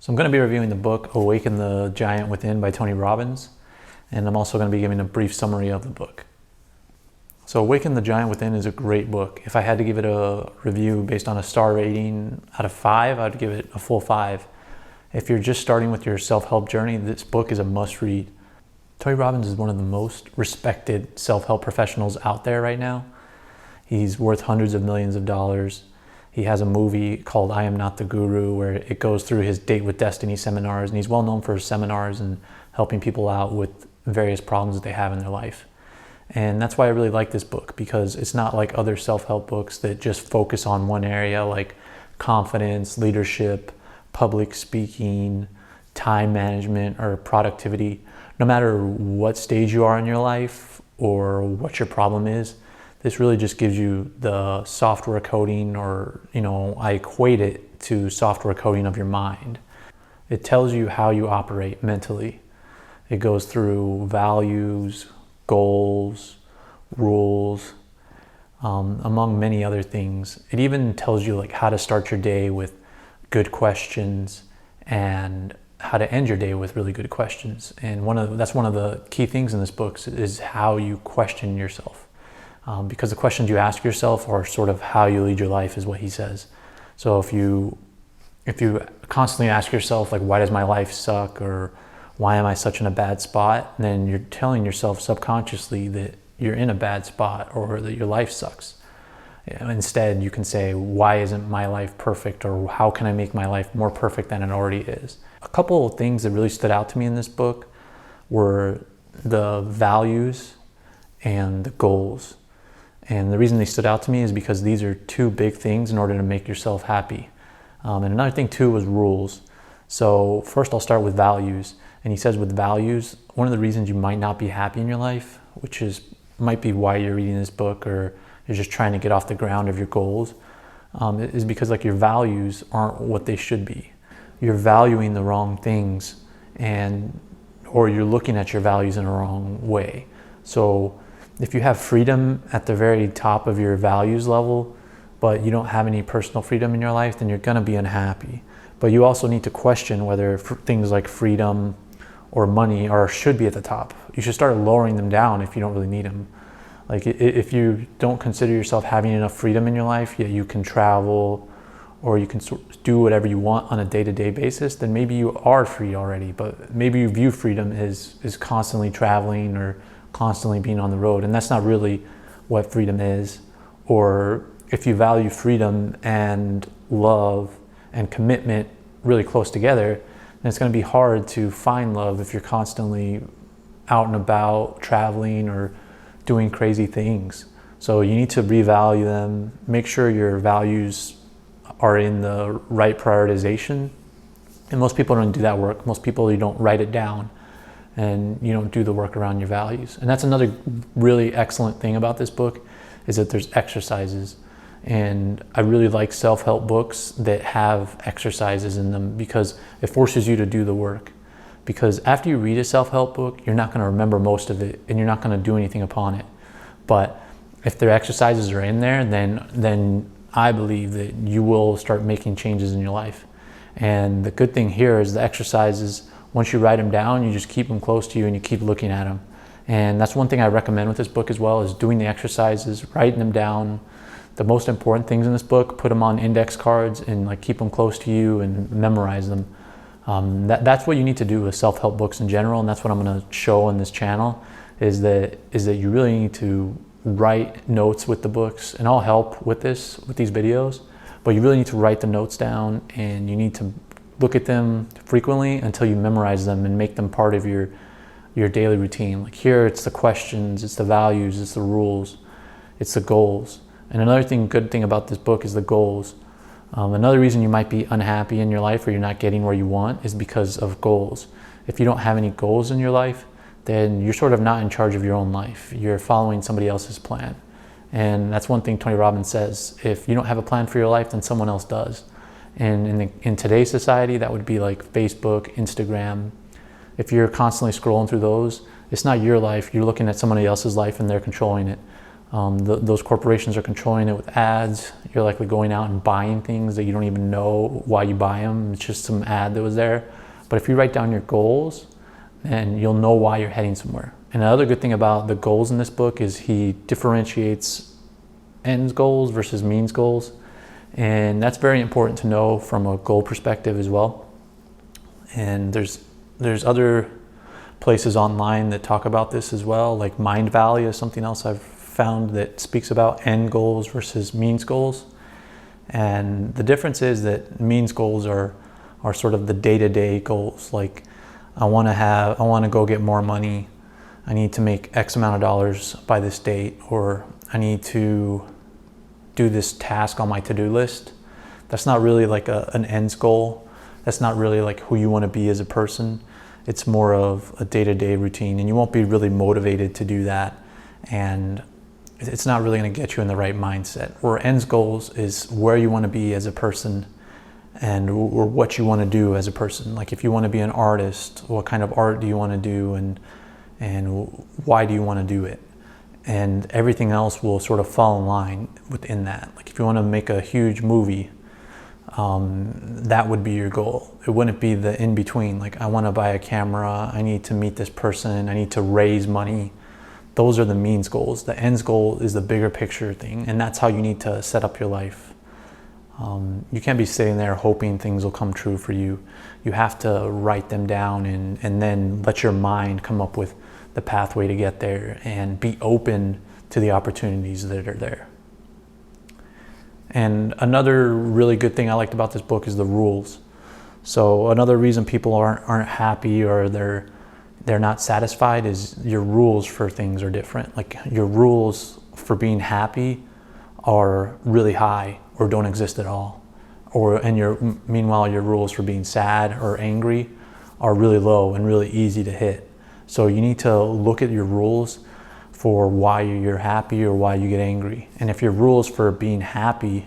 So I'm going to be reviewing the book Awaken the Giant Within by Tony Robbins, and I'm also going to be giving a brief summary of the book. So Awaken the Giant Within is a great book. If I had to give it a review based on a star rating out of 5, I'd give it a full 5. If you're just starting with your self-help journey, this book is a must-read. Tony Robbins is one of the most respected self-help professionals out there right now. He's worth hundreds of millions of dollars. He has a movie called I Am Not the Guru where it goes through his Date with Destiny seminars, and he's well known for his seminars and helping people out with various problems that they have in their life. And that's why I really like this book, because it's not like other self-help books that just focus on one area like confidence, leadership, public speaking, time management, or productivity. No matter what stage you are in your life or what your problem is, this really just gives you the software coding, or, I equate it to software coding of your mind. It tells you how you operate mentally. It goes through values, goals, rules, among many other things. It even tells you how to start your day with good questions and how to end your day with really good questions. And that's one of the key things in this book is how you question yourself. Because the questions you ask yourself are sort of how you lead your life, is what he says. So if you constantly ask yourself, why does my life suck, or why am I such in a bad spot, then you're telling yourself subconsciously that you're in a bad spot or that your life sucks. Instead, you can say, why isn't my life perfect, or how can I make my life more perfect than it already is? A couple of things that really stood out to me in this book were the values and the goals. And the reason they stood out to me is because these are two big things in order to make yourself happy. And another thing too was rules. So first I'll start with values. And he says with values, one of the reasons you might not be happy in your life, which might be why you're reading this book, or you're just trying to get off the ground of your goals, is because your values aren't what they should be. You're valuing the wrong things, or you're looking at your values in a wrong way. So if you have freedom at the very top of your values level, but you don't have any personal freedom in your life, then you're going to be unhappy. But you also need to question whether things like freedom or money should be at the top. You should start lowering them down if you don't really need them. If you don't consider yourself having enough freedom in your life, yet you can travel or you can do whatever you want on a day-to-day basis, then maybe you are free already. But maybe you view freedom as constantly traveling or constantly being on the road, and that's not really what freedom is. Or if you value freedom and love and commitment really close together, then it's going to be hard to find love if you're constantly out and about traveling or doing crazy things. So you need to revalue them, make sure your values are in the right prioritization. And most people don't do that work. Most people, you don't write it down and you don't do the work around your values. And that's another really excellent thing about this book, is that there's exercises. And I really like self-help books that have exercises in them, because it forces you to do the work. Because after you read a self-help book, you're not going to remember most of it and you're not going to do anything upon it. But if their exercises are in there, then I believe that you will start making changes in your life. And the good thing here is the exercises, once you write them down, you just keep them close to you and you keep looking at them. And that's one thing I recommend with this book as well, is doing the exercises, writing them down. The most important things in this book, put them on index cards and keep them close to you and memorize them. That's what you need to do with self-help books in general, and that's what I'm going to show on this channel, is that you really need to write notes with the books. And I'll help with these videos, but you really need to write the notes down, and you need to look at them frequently until you memorize them and make them part of your daily routine. Here, it's the questions, it's the values, it's the rules, it's the goals. And another good thing about this book is the goals. Another reason you might be unhappy in your life, or you're not getting where you want, is because of goals. If you don't have any goals in your life, then you're sort of not in charge of your own life. You're following somebody else's plan. And that's one thing Tony Robbins says: if you don't have a plan for your life, then someone else does. And in today's society, that would be like Facebook, Instagram. If you're constantly scrolling through those, it's not your life. You're looking at somebody else's life and they're controlling it. Those corporations are controlling it with ads. You're likely going out and buying things that you don't even know why you buy them. It's just some ad that was there. But if you write down your goals, then you'll know why you're heading somewhere. And another good thing about the goals in this book is he differentiates ends goals versus means goals. And that's very important to know from a goal perspective as well. And there's other places online that talk about this as well, like Mind Valley is something else I've found that speaks about end goals versus means goals. And the difference is that means goals are sort of the day-to-day goals. Like I want to go get more money. I need to make X amount of dollars by this date, or I need to do this task on my to-do list. That's not really like an ends goal. That's not really like who you want to be as a person. It's more of a day-to-day routine, and you won't be really motivated to do that. And it's not really going to get you in the right mindset. Where ends goals is where you want to be as a person, and or what you want to do as a person. Like if you want to be an artist, what kind of art do you want to do, and why do you want to do it? And everything else will sort of fall in line within that. Like if you want to make a huge movie, that would be your goal. It wouldn't be the in-between. Like I want to buy a camera, I need to meet this person, I need to raise money. Those are the means goals. The ends goal is the bigger picture thing, and that's how you need to set up your life. You can't be sitting there hoping things will come true for you. You have to write them down and then let your mind come up with the pathway to get there, and be open to the opportunities that are there. And another really good thing I liked about this book is the rules. So another reason people aren't happy or they're not satisfied is your rules for things are different. Like your rules for being happy are really high or don't exist at all. Meanwhile your rules for being sad or angry are really low and really easy to hit. So you need to look at your rules for why you're happy or why you get angry. And if your rules for being happy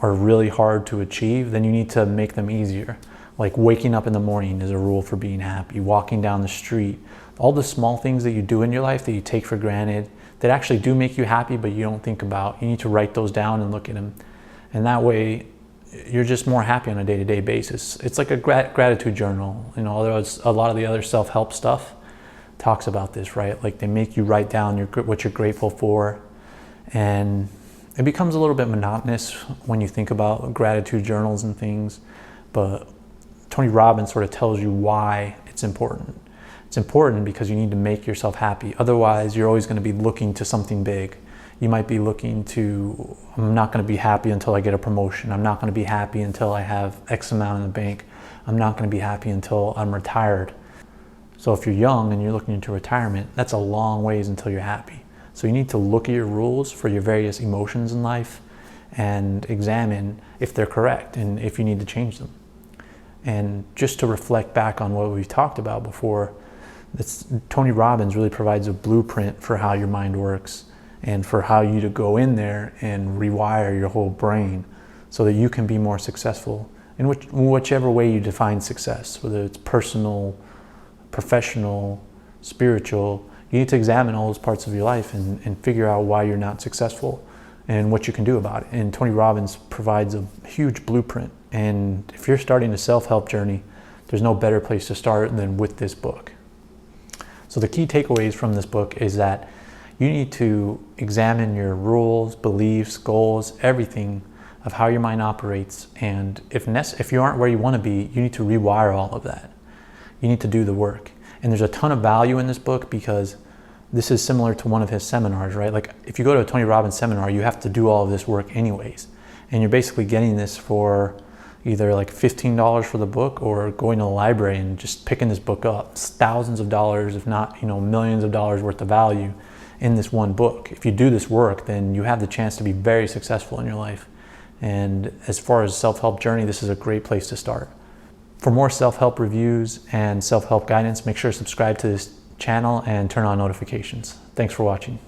are really hard to achieve, then you need to make them easier. Like waking up in the morning is a rule for being happy, walking down the street, all the small things that you do in your life that you take for granted that actually do make you happy but you don't think about. You need to write those down and look at them. And that way you're just more happy on a day-to-day basis. It's like a gratitude journal. You know, otherwise a lot of the other self-help stuff talks about this, right? Like they make you write down what you're grateful for, and it becomes a little bit monotonous when you think about gratitude journals and things, but Tony Robbins sort of tells you why it's important. It's important because you need to make yourself happy. Otherwise, you're always going to be looking to something big. You might be looking to, I'm not going to be happy until I get a promotion. I'm not going to be happy until I have X amount in the bank. I'm not going to be happy until I'm retired. So if you're young and you're looking into retirement, that's a long ways until you're happy. So you need to look at your rules for your various emotions in life and examine if they're correct and if you need to change them. And just to reflect back on what we've talked about before, Tony Robbins really provides a blueprint for how your mind works and for how you to go in there and rewire your whole brain so that you can be more successful in whichever way you define success, whether it's personal, professional, spiritual. You need to examine all those parts of your life and figure out why you're not successful and what you can do about it. And Tony Robbins provides a huge blueprint. And if you're starting a self-help journey, there's no better place to start than with this book. So the key takeaways from this book is that you need to examine your rules, beliefs, goals, everything of how your mind operates. And if you aren't where you want to be, you need to rewire all of that. You need to do the work. And there's a ton of value in this book because this is similar to one of his seminars, right? Like if you go to a Tony Robbins seminar, you have to do all of this work anyways. And you're basically getting this for either like $15 for the book or going to the library and just picking this book up. It's thousands of dollars, if not, millions of dollars worth of value in this one book. If you do this work, then you have the chance to be very successful in your life. And as far as self-help journey, this is a great place to start. For more self-help reviews and self-help guidance, make sure to subscribe to this channel and turn on notifications. Thanks for watching.